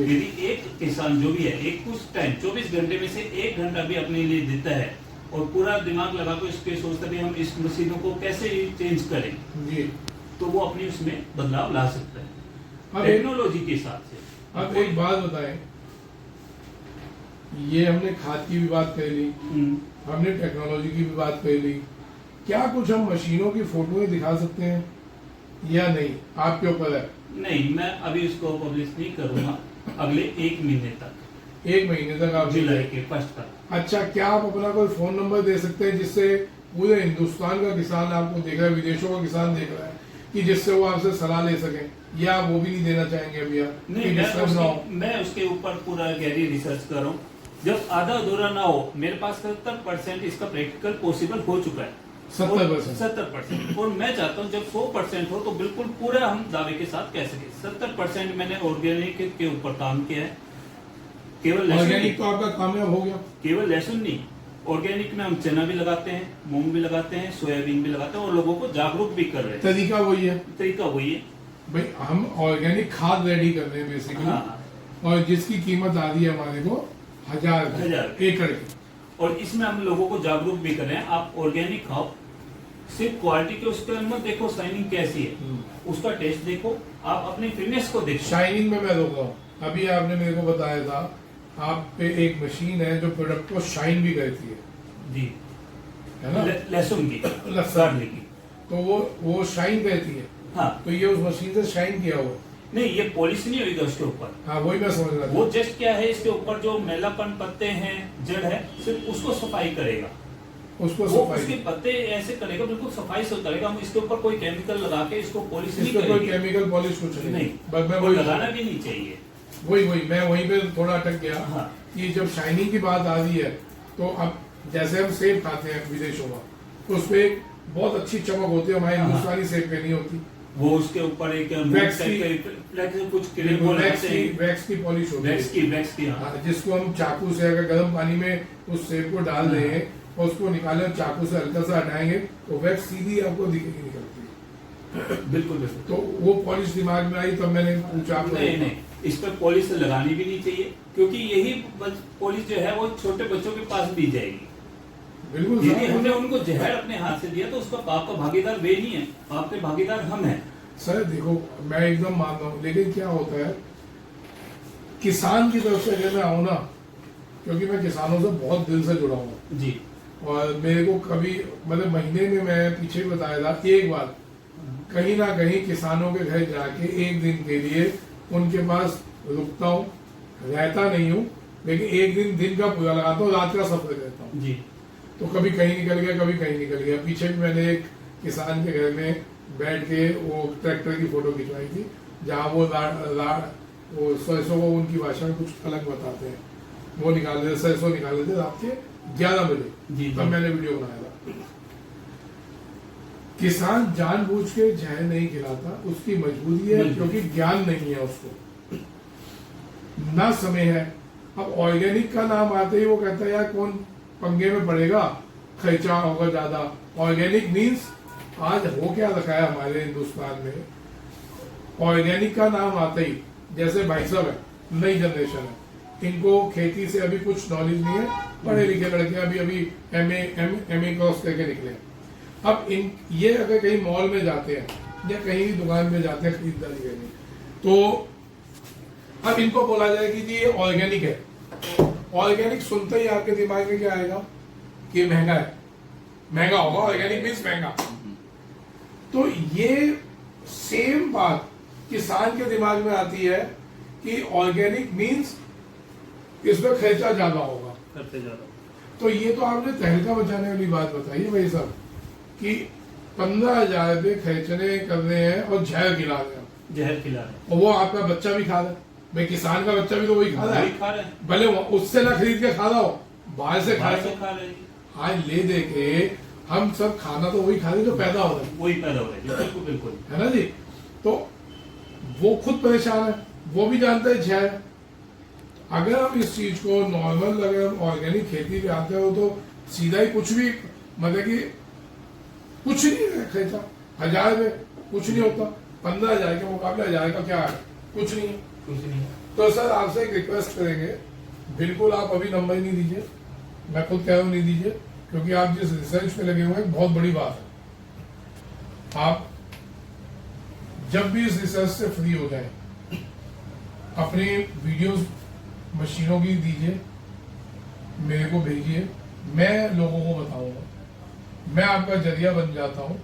यदि एक किसान जो भी है, एक कुछ टाइम 24 घंटे में से 1 घंटा भी अपने लिए देता है और पूरा दिमाग लगा कर इसके सोचता है हम इस मशीनों को कैसे चेंज करें, तो वो अपनी उसमें बदलाव ला सकता है टेक्नोलॉजी के साथ से। अब एक बात बताएं, ये हमने खाद की भी बात कर ली, हम्म। हमने टेक्नोलॉजी की भी बात कर ली। क्या कुछ हम मशीनों की फोटोएं दिखा सकते हैं या नहीं, आपके ऊपर है। नहीं, मैं अभी इसको पब्लिश नहीं करूंगा अगले 1 महीने तक, 1 महीने तक आप जुलाई के फर्स्ट तक। अच्छा, क्या आप अपना कोई फोन नंबर दे सकते हैं जिससे पूरे हिंदुस्तान का किसान आपको देख रहा है, विदेशों का किसान देख रहा है, कि जिससे वो आपसे सलाह ले सकें, या आप वो भी नहीं देना चाहेंगे अभी आप? नहीं, कि डिस्टर्ब ना हो। मैं उसके ऊपर पूरा गहरी रिसर्च कर रहा हूँ। जब आधा अधूरा ना हो, मेरे पास 70% इसका प्रैक्टिकल पॉसिबल हो चुका है। 70%? 70%। और मैं चाहता हूँ जब 100% हो तो बिल्कुल पूरा हम दावे के साथ कह सके। 70% मैंने ऑर्गेनिक के ऊपर काम किया है। केवल लहसुन ऑर्गेनिक नहीं, तो आपका कामयाब हो गया। केवल लहसुन नहीं, ऑर्गेनिक में हम चना भी लगाते हैं, मूंग भी लगाते हैं, सोयाबीन भी लगाते हैं और लोगों को जागरूक भी कर रहे हैं। तरीका वही है तरीका वही है भाई, हम ऑर्गेनिक खाद रेडी कर रहे हैं बेसिकली। हाँ। और जिसकी कीमत आ रही है हमारे को 1000 एकड़ की। और इसमें हम लोगों को जागरूक भी कर रहे हैं, आप ऑर्गेनिक खाओ, सिर्फ क्वालिटी के उसके अंदर देखो शाइनिंग कैसी है, उसका टेस्ट देखो, आप अपनी फिटनेस को देखो। शाइनिंग में मैं रोक रहा हूँ, अभी आपने मेरे को बताया था आप पे एक मशीन है जो प्रोडक्ट को शाइन भी करती है जी, है ना? लहसुन की, लहसुन गार्लिक की। तो वो शाइन करती है। हाँ, तो ये उस मशीन से शाइन किया हुआ। नहीं ये पॉलिश नहीं होगी उसके ऊपर, हाँ, वही मैं समझ रहा था। वो जस्ट क्या है, इसके ऊपर जो मैलापन पत्ते हैं, जड़ है, सिर्फ उसको सफाई करेगा। उसको वो सफाई, उसके पत्ते ऐसे करेगा, बिल्कुल सफाई से करेगा। हम इसके ऊपर कोई केमिकल लगा के इसको पॉलिश नहीं इसमें कोई करेंगे। केमिकल पॉलिश कुछ नहीं। नहीं, बस मैं और वही लगाना भी नहीं चाहिए। मैं वहीं पे थोड़ा अटक गया हाँ। कि जब शाइनिंग की बात आ रही है तो अब जैसे हम सेब खाते हैं विदेशों में, तो उसपे एक बहुत अच्छी चमक होती है, हमारे हाँ। हिंदुस्तानी सेब पे नहीं होती। वो उसके ऊपर एक वैक्स कुछ क्रीम वैक्स की पॉलिश होती है, वैक्स की हाँ। हाँ, जिसको हम चाकू से अगर गर्म पानी में उस सेब को डाल दें और उसको निकालें और चाकू से हल्का सा हटाएंगे तो वैक्स सीधी आपको दिखेगी, निकलती है। बिल्कुल बिल्कुल। तो वो पॉलिश दिमाग में आई, तब मैंने पूछा आपको। नहीं नहीं, इस पर पॉलिश लगानी भी नहीं चाहिए, क्योंकि यही पॉलिश जो है वो छोटे बच्चों के पास भी जाएगी। बिल्कुल यदि सर। हमने उनको जहर अपने हाथ से दिया तो उसका पाप का भागीदार वे नहीं है, पाप के भागीदार हम हैं। सर देखो, मैं एकदम मान रहा हूँ, लेकिन क्या होता है किसान की तरफ से अगर मैं आऊँ ना, क्योंकि मैं किसानों से बहुत दिल से जुड़ा हूँ जी। और मेरे को कभी मतलब महीने में, मैं पीछे भी बताया था, एक बार कहीं ना कहीं किसानों के घर जाके एक दिन के लिए उनके पास रुकता हूँ, रहता नहीं हूँ, लेकिन एक दिन का पूरा लगाता हूँ, रात का सफर करता हूँ। जी। तो कभी कहीं निकल गया, कभी कहीं निकल गया। पीछे भी मैंने एक किसान के घर में बैठ के वो ट्रैक्टर की फोटो खिंचवाई थी, जहाँ वो वो सरसों को उनकी भाषा में कुछ अलग बताते हैं, वो निकाल रहे, सरसों निकाल रहे थे रात के 11 बजे। जी, तब मैंने वीडियो बनाया था। किसान जानबूझ के जहर नहीं खिलाता, उसकी मजबूरी है, क्योंकि ज्ञान नहीं है उसको, ना समय है। अब ऑर्गेनिक का नाम आते ही वो कहता है यार कौन पंगे में पड़ेगा, खर्चा होगा ज्यादा। ऑर्गेनिक मीन्स आज हो क्या रखा है हमारे हिंदुस्तान में, ऑर्गेनिक का नाम आते ही, जैसे भाई साहब है, नई जनरेशन है, इनको खेती से अभी कुछ नॉलेज नहीं है, पढ़े लिखे लड़के अभी एमए क्रॉस करके निकले। अब ये अगर कहीं मॉल में जाते हैं या कहीं भी दुकान में जाते हैं खरीदारी करने, तो अब इनको बोला जाए कि जी ये ऑर्गेनिक है, ऑर्गेनिक सुनते ही आपके दिमाग में क्या आएगा कि महंगा है, महंगा होगा, ऑर्गेनिक मीन्स महंगा। तो ये सेम बात किसान के दिमाग में आती है कि ऑर्गेनिक मीन्स इसमें खर्चा ज्यादा होगा, सबसे ज्यादा। तो ये तो आपने तहलका बचाने वाली बात बताई है भाई साहब, कि 15,000 रुपये खर्चने कर रहे हैं और जहर खिला रहे हैं, जहर खिला रहे हैं, और वो आपका बच्चा भी खा रहा है। भाई किसान का बच्चा भी तो वही खा रहा वही है, खा रहे हैं, भले उससे ना खरीद के खा रहा हो, बाहर से खा बाहर रहा से हो। खा रहे हैं, आज ले दे के हम सब खाना तो वही खा रहे हैं जो पैदा हो रहा है, वही पैदा हो रहा है। बिल्कुल बिल्कुल। है ना जी। तो वो खुद परेशान है, वो भी जानते हैं जहर। अगर आप इस चीज को नॉर्मल, अगर हम ऑर्गेनिक खेती पे आते हो तो सीधा ही कुछ भी, मतलब कि कुछ नहीं है खर्चा, 1000 रुपये कुछ नहीं होता, 15,000 के मुकाबले 1000 का क्या है, कुछ नहीं है। कुछ नहीं। तो सर आपसे एक रिक्वेस्ट करेंगे, बिल्कुल आप अभी नंबर नहीं दीजिए, मैं खुद कह रहा हूँ नहीं दीजिए, क्योंकि आप जिस रिसर्च पे लगे हुए हैं बहुत बड़ी बात है। आप जब भी इस रिसर्च से फ्री हो जाए, अपनी वीडियोस मशीनों की दीजिए, मेरे को भेजिए, मैं लोगों को बताऊंगा, मैं आपका जरिया बन जाता हूँ।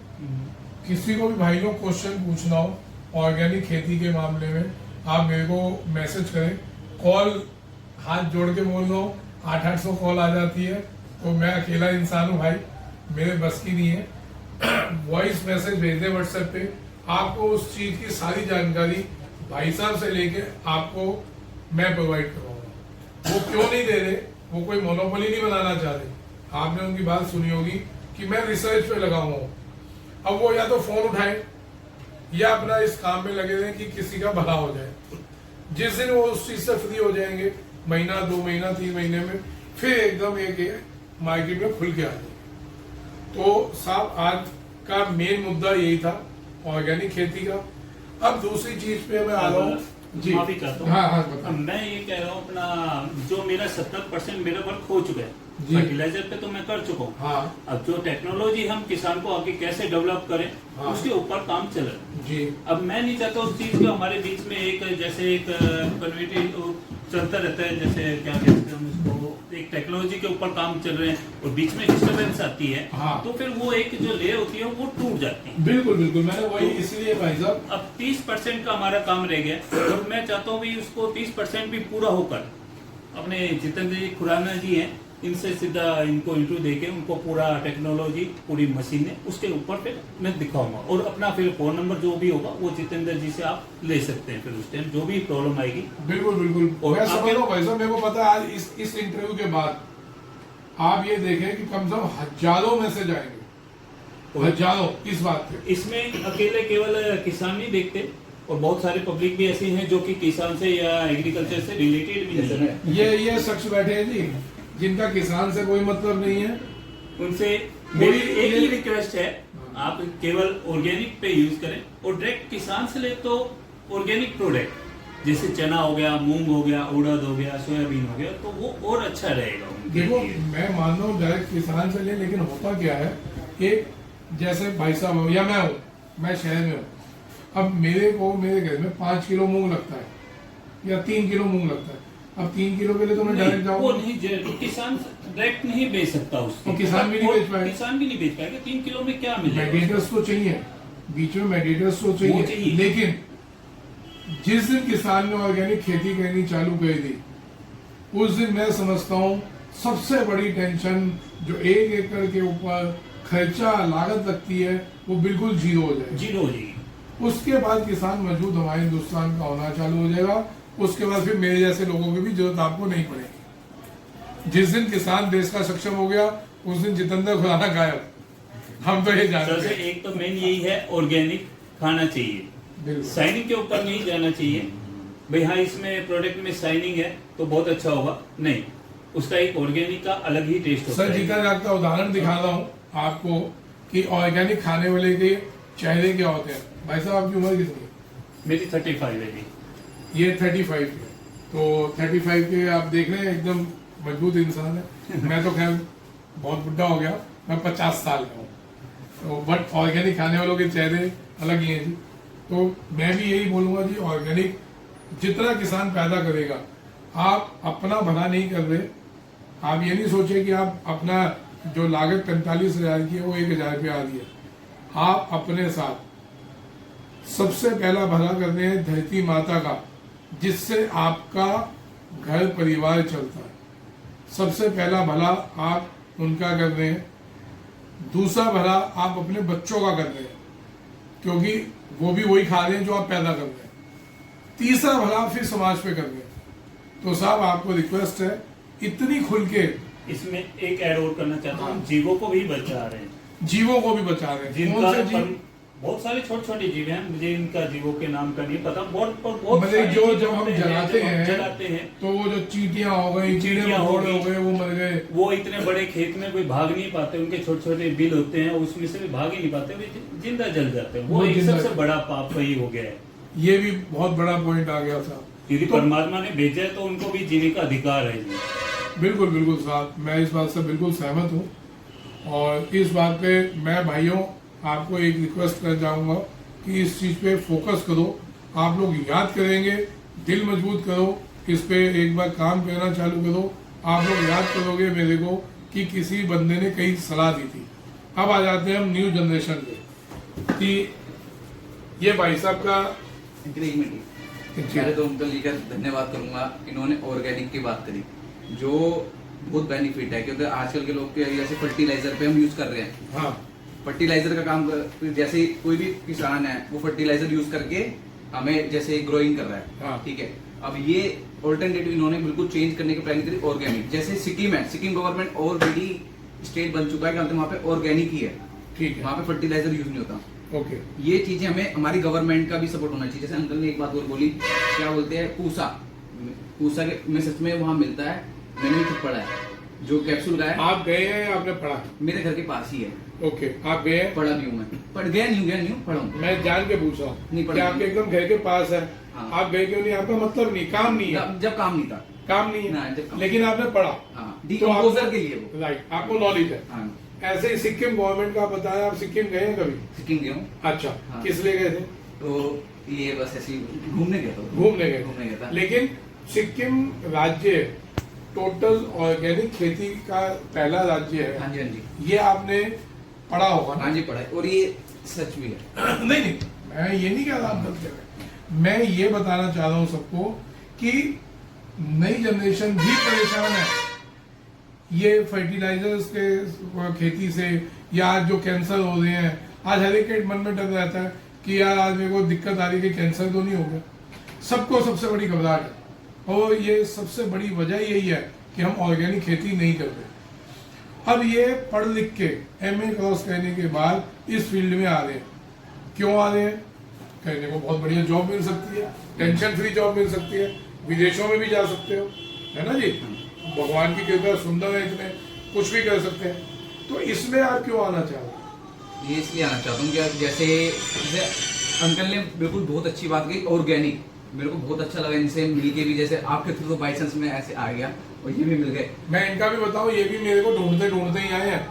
किसी को भी भाई को क्वेश्चन पूछना हो ऑर्गेनिक खेती के मामले में, आप मेरे को मैसेज करें। कॉल हाथ जोड़ के बोल दो, 800 कॉल आ जाती है, तो मैं अकेला इंसान हूँ भाई, मेरे बस की नहीं है। वॉइस मैसेज भेज दें व्हाट्सएप पे, आपको उस चीज की सारी जानकारी भाई साहब से लेके आपको मैं प्रोवाइड करवाऊंगा। वो क्यों नहीं दे रहे, वो कोई मोनोपोली नहीं बनाना चाह रहे। आपने उनकी बात सुनी होगी कि मैं रिसर्च पे लगा हुआ हूँ। अब वो या तो फोन उठाए या अपना इस काम में लगे रहे कि किसी का भला हो जाए। जिस दिन वो उस चीज से फ्री हो जाएंगे, महीना 2 महीना 3 महीने में, फिर एकदम एक मार्केट में खुल के आ जाएंगे। तो साहब आज का मेन मुद्दा यही था, ऑर्गेनिक खेती का। अब दूसरी चीज पे मैं आ रहा हूँ जी, माफी चाहता हूँ। हाँ बताओ। मैं ये कह रहा हूँ अपना जो मेरा 70% मेरा वर्क हो चुका है जी। फर्टिलाइजर पे तो मैं कर चुका हूँ। हाँ अब जो टेक्नोलॉजी हम किसान को आगे कैसे डेवलप करें, हाँ। उसके ऊपर काम चल रहा है। जी अब मैं नहीं चाहता उस चीज को हमारे बीच में एक जैसे एक कन्वर्टी चलता रहता है, जैसे क्या कहते हैं हम उसको, एक टेक्नोलॉजी के ऊपर काम चल रहे हैं और बीच में डिस्टर्बेंस आती है, हाँ। तो फिर वो एक जो लेयर होती है वो टूट जाती है। बिल्कुल बिल्कुल, मैंने वही इसलिए भाई साहब। अब 30% का हमारा काम रह गया और मैं चाहता हूँ भी उसको 30% भी पूरा होकर अपने जितेंद्र जी खुराना जी हैं, इनसे सीधा इनको इंटरव्यू देके उनको पूरा टेक्नोलॉजी पूरी मशीन है उसके ऊपर फिर मैं दिखाऊंगा और अपना फिर फोन नंबर जो भी होगा वो जितेंद्र जी से आप ले सकते हैं। फिर उस टाइम जो भी प्रॉब्लम आएगी। बिल्कुल बिल्कुल, और मैं समझ रहा हूँ भाई साहब। मेरे को पता है आज इस इंटरव्यू के बाद आप ये देखें कि कम से कम हजारों मैसेज आएंगे, हजारों इस बात पे। इसमें अकेले केवल किसान नहीं देखते और बहुत सारे पब्लिक भी ऐसी हैं जो कि किसान से या एग्रीकल्चर से रिलेटेड भी नहीं है। ये शख्स बैठे हैं जी, जिनका किसान से कोई मतलब नहीं है। उनसे मेरी एक ही रिक्वेस्ट है, आप केवल ऑर्गेनिक पे यूज करें और डायरेक्ट किसान से ले तो ऑर्गेनिक प्रोडक्ट जैसे चना हो गया, मूंग हो गया, उड़द हो गया, सोयाबीन हो गया, तो वो और अच्छा रहेगा उनके देखो लिए। मैं मान रहा हूँ डायरेक्ट किसान से ले, लेकिन होता क्या है, एक जैसे भाई साहब हो या मैं हूँ, मैं शहर में हूँ। अब मेरे घर में 5 किलो मूंग लगता है या 3 किलो मूंग लगता है। अब 3 किलो के लिए तो मैं डायरेक्ट वो जाऊंगा, नहीं, किसान डायरेक्ट नहीं बेच सकता उसको। और किसान भी नहीं बेच पाएगा। किसान भी नहीं बेच पाएगा। 3 किलो में क्या मिलेगा? मेडिएटर्स तो चाहिए, बीच में मेडिएटर्स तो वो चाहिए, चाहिए। लेकिन जिस दिन किसान ने ऑर्गेनिक खेती करनी चालू कर दी, उस दिन मैं समझता हूँ सबसे बड़ी टेंशन जो 1 एकड़ के ऊपर खर्चा लागत लगती है वो बिल्कुल जीरो हो जाएगी। जीरो हो जाएगी। उसके बाद किसान मजबूत हमारे हिंदुस्तान का होना चालू हो जाएगा। उसके बाद फिर मेरे जैसे लोगों की भी जरूरत आपको नहीं पड़ेगी। जिस दिन किसान देश का सक्षम हो गया, उस दिन जितेंद्र खुराना गायब। हम तो ये जानते सबसे हैं। एक तो मेन यही है, ऑर्गेनिक खाना चाहिए, बिल्कुल। साइनिंग के ऊपर नहीं जाना चाहिए भाई हाँ इसमें प्रोडक्ट में साइनिंग है तो बहुत अच्छा होगा, नहीं, उसका एक ऑर्गेनिक का अलग ही टेस्ट होता सर है। जीता जागता उदाहरण दिखा रहा हूँ आपको कि ऑर्गेनिक खाने वाले के चेहरे क्या होते हैं। भाई साहब आपकी उम्र कितनी है? मेरी 35 है जी। ये 35 है, तो 35 के आप देख रहे हैं एकदम मजबूत इंसान है। मैं तो खैर बहुत बुढ़ा हो गया, मैं 50 साल का हूँ, तो बट ऑर्गेनिक खाने वालों के चेहरे अलग ही हैं जी। तो मैं भी यही बोलूंगा जी, ऑर्गेनिक जितना किसान पैदा करेगा, आप अपना भला नहीं कर रहे। आप ये नहीं सोचे कि आप अपना जो लागत 45,000 की है वो 1,000 रुपये आ रही है। आप अपने साथ सबसे पहला भला करने हैं धरती माता का, जिससे आपका घर परिवार चलता है। सबसे पहला भला आप उनका कर रहे हैं। दूसरा भला आप अपने बच्चों का कर रहे हैं, क्योंकि वो भी वही खा रहे हैं जो आप पैदा कर रहे हैं। तीसरा भला फिर समाज पे कर रहे हैं। तो साहब आपको रिक्वेस्ट है, इतनी खुल के इसमें एक ऐड और करना चाहता हूँ, हाँ। जीवों को भी बचा रहे हैं, जीवों को भी बचा रहे हैं। जिनका कौन से जीव? बहुत सारे छोटे छोटे जीव हैं, मुझे इनका जीवों के नाम का नहीं पता। बहुत मतलब सारे जो जीव जब हम होते हैं, जलाते जब हम हैं जलाते हैं तो वो जो चींटियां हो गई, कीड़े चींटियां हो मकोड़े हो गई, गए, वो मर गए। वो इतने बड़े खेत में कोई भाग नहीं पाते, उनके छोटे छोटे बिल होते हैं, उसमें से भी भाग ही नहीं पाते, वे जिंदा जल जाते हैं। वो एक जिंदा सबसे जल- बड़ा पाप वही हो गया है, ये भी बहुत बड़ा पॉइंट आ गया था। यदि तो परमात्मा ने भेजा है तो उनको भी जीने का अधिकार है जी। बिल्कुल बिल्कुल साहब, मैं इस बात से बिल्कुल सहमत हूँ। और इस बात पे मैं भाइयों आपको एक रिक्वेस्ट कर जाऊंगा कि इस चीज़ पे फोकस करो। आप लोग याद करेंगे, दिल मजबूत करो, इस पे एक बार काम करना चालू करो, आप लोग याद करोगे मेरे को कि किसी बंदे ने कई सलाह दी थी। अब आ जाते हैं हम न्यू जनरेशन पे कि ये भाई साहब का पहले तो उनका लेकर धन्यवाद करूंगा, इन्होंने ऑर्गेनिक की बात करी जो बहुत बेनिफिट है, क्योंकि आजकल के लोग के जैसे फर्टिलाइजर पे हम यूज कर रहे हैं। हाँ फर्टिलाइजर का काम जैसे कोई भी किसान है वो फर्टिलाइजर यूज करके हमें जैसे ग्रोइंग कर रहा है। हाँ। ठीक है, अब ये ऑल्टरनेटिव इन्होंने बिल्कुल चेंज करने की प्लानिंग करी, ऑर्गेनिक। जैसे सिक्किम है, सिक्किम गवर्नमेंट ऑलरेडी स्टेट बन चुका है कि वहाँ पे ऑर्गेनिक ही है, ठीक है, वहाँ पे फर्टिलाइजर यूज नहीं होता। ओके, ये चीजें हमें हमारी गवर्नमेंट का भी सपोर्ट होना चाहिए। जैसे अंकल ने एक बात और बोली, क्या बोलते हैं, पूसा पूसा के में सच में वहाँ मिलता है, मैंने भी खुद पढ़ा है, जो कैप्सूल का है। आप गए हैं या आपने पढ़ा? मेरे घर के पास ही है। ओके, आप गए हैं? पढ़ा भी हूँ मैं, पढ़ गया नहीं हूँ, पढ़ा हूँ। मैं जान के पूछ रहा नहीं हूँ पढ़ा। कि आपके एकदम घर के पास है, हाँ। आप गए क्यों नहीं? आपका मतलब नहीं, काम नहीं है, जब काम नहीं था। काम नहीं ना, है, जब काम- लेकिन आपने पढ़ा। हाँ, तो डिकम्पोजर के लिए वो। राइट, आपको नॉलेज है। हाँ, ऐसे ही सिक्किम गवर्नमेंट का बताया, आप सिक्किम गए हैं कभी? सिक्किम गया हूँ। अच्छा, हाँ। किस लिए गए थे? तो ये बस ऐसे ही घूमने गया था। घूमने घूमने गए गया था। लेकिन सिक्किम राज्य टोटल ऑर्गेनिक खेती का पहला राज्य है। हाँ जी, हाँ जी, ये आपने पढ़ा होगा ना? हाँ जी पढ़ा है, और ये सच भी है। नहीं नहीं, मैं ये नहीं कह रहा आप गलत कह रहे हैं। मैं ये बताना चाह रहा हूँ सबको कि नई जनरेशन भी परेशान है ये फर्टिलाइजर्स के खेती से, या आज जो कैंसर हो रहे हैं। आज हर एक के मन में डर रहता है कि यार आज मेरे को दिक्कत आ रही है कि कैंसर तो नहीं हो गया। सबको सबसे बड़ी घबराहट है, और ये सबसे बड़ी वजह यही है कि हम ऑर्गेनिक खेती नहीं करते। अब ये पढ़ लिख के MA क्रॉस करने के बाद इस फील्ड में आ रहे हैं। क्यों आ रहे हैं? कहने को बहुत बढ़िया जॉब मिल सकती है, टेंशन फ्री जॉब मिल सकती है, विदेशों में भी जा सकते हो, है ना जी? भगवान की कृपा सुंदर है, इसमें कुछ भी कर सकते हैं। तो इसमें आप क्यों आना चाह रहे हो? ये इसलिए आना चाहता हूँ कि जैसे अंकल ने बिल्कुल बहुत अच्छी बात कही, ऑर्गेनिक। मेरे को बहुत अच्छा लगा इनसे मिलके भी, जैसे आपके थ्रू तो बाई चांस में ऐसे आ गया और ये भी मिल गए। मैं इनका भी बताऊं, ये भी मेरे को ढूंढते ढूंढते ही आए हैं।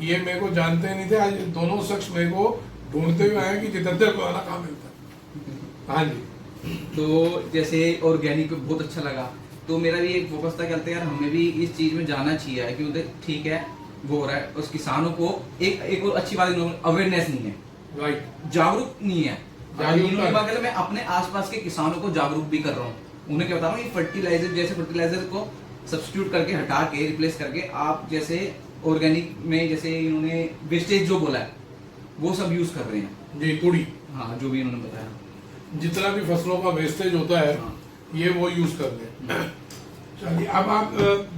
ये मेरे को जानते नहीं थे, आज दोनों शख्स मेरे को ढूंढते हुए आए कि जितेंद्र को आना कहाँ मिलता है। हाँ जी, तो जैसे ऑर्गेनिक बहुत अच्छा लगा, तो मेरा भी एक फोकस था कि यार हमें भी इस चीज में जाना चाहिए, क्योंकि ठीक है वो हो रहा है, उस किसानों को एक और अच्छी बात, अवेयरनेस नहीं है, राइट, जागरूक नहीं है। जागरूकता मैं अपने आसपास के किसानों को जागरूक भी कर रहा हूँ, उन्हें क्या बता रहा हूँ, ये फर्टिलाइजर जैसे फर्टिलाइजर को सब्स्टिट्यूट करके, हटा के, रिप्लेस करके आप जैसे ऑर्गेनिक में जैसे इन्होंने वेस्टेज जो बोला है वो सब यूज कर रहे हैं जी, पूरी हाँ, जो भी इन्होंने बताया। जितना भी फसलों का वेस्टेज होता है हाँ। ये वो यूज कर ले। चलिए, अब आप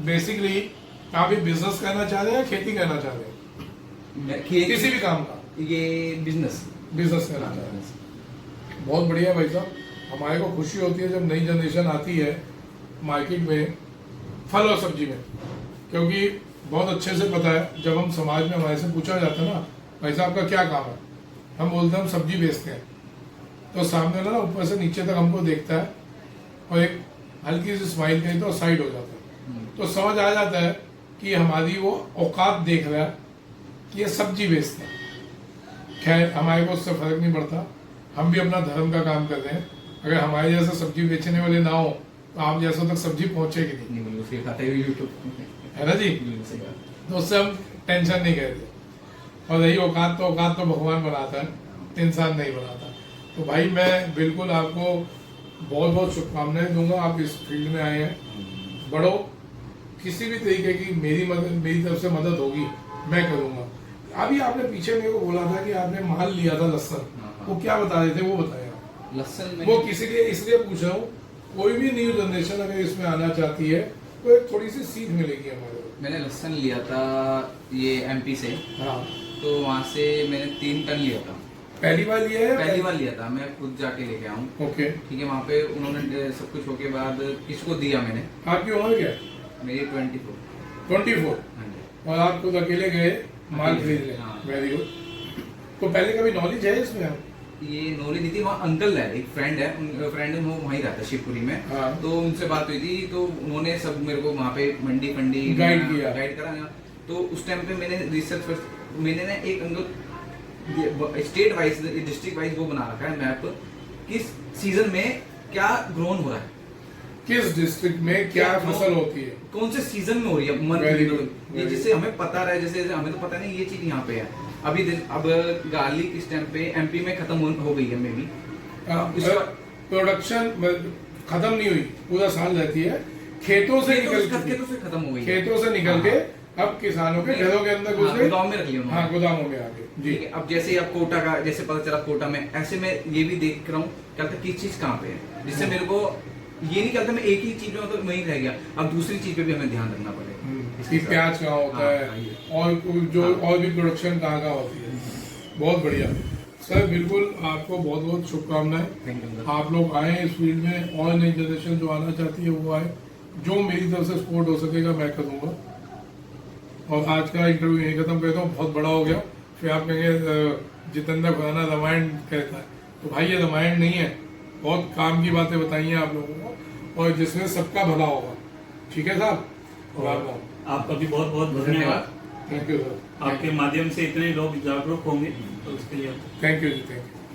बेसिकली आप ये बिजनेस करना चाह रहे हैं या खेती करना चाह रहे हैं? किसी भी काम का ये बिजनेस बिजनेस करना चाह रहे हैं, बहुत बढ़िया भाई साहब। हमारे को खुशी होती है जब नई जनरेशन आती है मार्केट में, फल और सब्जी में, क्योंकि बहुत अच्छे से पता है जब हम समाज में हमारे से पूछा जाता है ना, भाई साहब का क्या काम है, हम बोलते हैं हम सब्जी बेचते हैं, तो सामने वाला ना ऊपर से नीचे तक हमको देखता है और एक हल्की सी स्माइल करी तो साइड हो जाता है, तो समझ आ जाता है कि हमारी वो औकात देख रहा है कि ये सब्जी बेचते हैं। खैर, हमारे को उससे फर्क नहीं पड़ता, हम भी अपना धर्म का काम कर रहे हैं। अगर हमारे जैसे सब्जी बेचने वाले ना हो तो आप जैसों तक सब्जी पहुंचेगी नहीं, उसके खाते हुए यूट्यूब है ना जी? तो उससे हम टेंशन नहीं कहते। और रही औकात तो भगवान बनाता है, इंसान नहीं बनाता। तो भाई मैं बिल्कुल आपको बहुत बहुत शुभकामनाएं दूंगा, आप इस फील्ड में आए हैं, बढ़ो, किसी भी तरीके की मेरी तरफ से मदद होगी मैं करूंगा। अभी आपने पीछे मेरे को बोला था कि आपने माल लिया था लहसुन, वो क्या बता रहे थे, वो बताएं आप। लहसुन में वो किसी लिए इसलिए पूछ रहा हूँ, कोई भी न्यू जनरेशन अगर इसमें आना चाहती है तो एक थोड़ी सी सीख मिलेगी हमारे को। मैंने लहसुन लिया था ये MP से, हाँ, तो वहाँ से मैंने 3 टन लिया था। पहली बार लिया है? पहली बार लिया था, मैं खुद जाके लेके आऊँ। ओके, ठीक है, वहाँ पे उन्होंने सब कुछ होके बाद किसको दिया मैंने, आपकी उम्र क्या? मेरी 24। 24। हाँ जी। और आप खुद अकेले गए माल खरीद ले? हाँ। Very good. तो पहले कभी नॉलेज है इसमें? ये नॉलेज नहीं थी, वहाँ अंकल है, एक फ्रेंड है, फ्रेंड है, वो वहीं रहता है शिवपुरी में। हाँ। तो उनसे बात हुई थी, तो उन्होंने सब मेरे को वहाँ पे मंडी फंडी गाइड किया, गाइड करा। तो उस टाइम पे मैंने रिसर्च, मैंने ना एक uncle state wise, district wise वो बना रखा है मैप, किस सीजन में क्या ग्रोन हो रहा है। किस डिस्ट्रिक्ट में क्या फसल होती है, कौन से सीजन में हो रही है, मंथ Very में, good, ये very जिससे हमें पता रहे, जैसे हमें तो पता नहीं ये चीज यहाँ पे है। अभी अब गार्लिक इस टाइम पे एमपी में खत्म हो गई है मे बी, प्रोडक्शन खत्म नहीं हुई, पूरा साल रहती है, खेतों से निकल खेतों से खत्म हो गई है। खेतों से निकल के अब किसानों के घरों के अंदर घुस गई, गोदाम में रख लिया उन्होंने। हाँ गोदामों में आगे जी। ठीक है, अब जैसे अब कोटा का जैसे पता चला कोटा में, ऐसे मैं ये भी देख रहा हूँ क्या लगता है किस चीज कहाँ पे है, जिससे मेरे को ये नहीं कहता मैं एक ही चीज में मतलब वहीं रह गया, अब दूसरी चीज पे भी हमें ध्यान रखना पड़ेगा कि प्याज कहाँ होता हाँ, है और जो और भी प्रोडक्शन कहाँ कहाँ होती है। बहुत बढ़िया सर, बिल्कुल आपको बहुत बहुत शुभकामनाएं। Thank you, sir. आप लोग आए इस फील्ड में, और नई जनरेशन जो आना चाहती है वो आए, जो मेरी तरफ से सपोर्ट हो सकेगा मैं करूँगा। और आज का इंटरव्यू यहीं खत्म करता हूँ, बहुत बड़ा हो गया, फिर आप कहेंगे जितेंद्र खुराना रामायण कहता है, तो भाई ये रामायण नहीं है, बहुत काम की बातें बताई हैं आप लोगों को, और जिसमें सबका भला होगा। ठीक है साहब, और आपका भी बहुत बहुत धन्यवाद। थैंक यू सर, आपके माध्यम से इतने लोग जागरूक होंगे तो उसके लिए thank you ji, thank you.